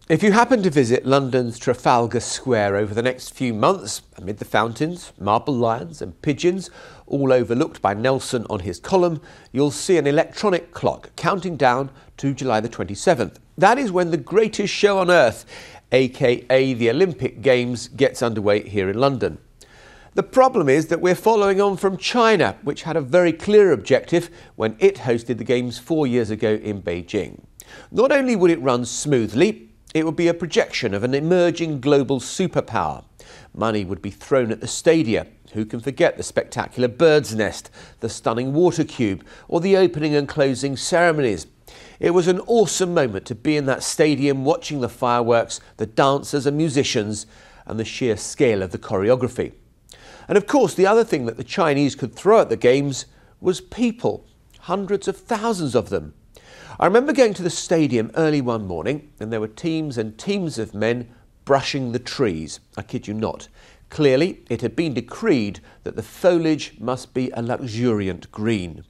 If you happen to visit London's Trafalgar Square over the next few months, amid the fountains, marble lions and pigeons, all overlooked by Nelson on his column, you'll see an electronic clock counting down to July the 27th. That is when the greatest show on earth, aka the Olympic Games, gets underway here in London. The problem is that we're following on from China, which had a very clear objective when it hosted the Games 4 years ago in Beijing. Not only would it run smoothly, it would be a projection of an emerging global superpower. Money would be thrown at the stadia. Who can forget the spectacular bird's nest, the stunning water cube, or the opening and closing ceremonies? It was an awesome moment to be in that stadium watching the fireworks, the dancers and musicians, and the sheer scale of the choreography. And of course, the other thing that the Chinese could throw at the Games was people. Hundreds of thousands of them. I remember going to the stadium early one morning and there were teams and teams of men brushing the trees. I kid you not. Clearly, it had been decreed that the foliage must be a luxuriant green.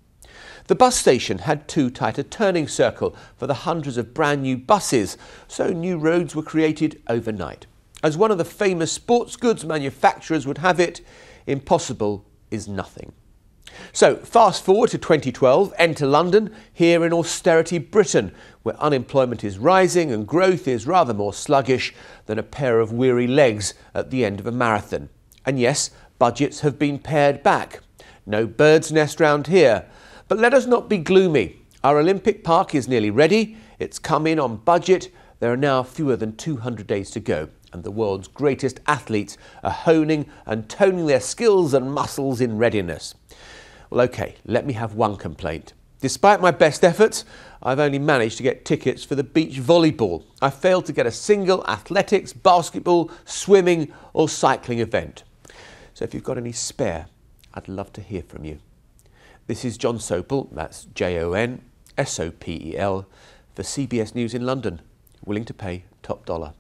The bus station had too tight a turning circle for the hundreds of brand new buses, so new roads were created overnight. As one of the famous sports goods manufacturers would have it, impossible is nothing. So, fast forward to 2012, enter London, here in austerity Britain, where unemployment is rising and growth is rather more sluggish than a pair of weary legs at the end of a marathon. And yes, budgets have been pared back. No bird's nest round here. But let us not be gloomy. Our Olympic Park is nearly ready, it's come in on budget, there are now fewer than 200 days to go, and the world's greatest athletes are honing and toning their skills and muscles in readiness. Well, OK, let me have one complaint. Despite my best efforts, I've only managed to get tickets for the beach volleyball. I failed to get a single athletics, basketball, swimming or cycling event. So if you've got any spare, I'd love to hear from you. This is Jon Sopel, that's Jon Sopel, for CBS News in London, willing to pay top dollar.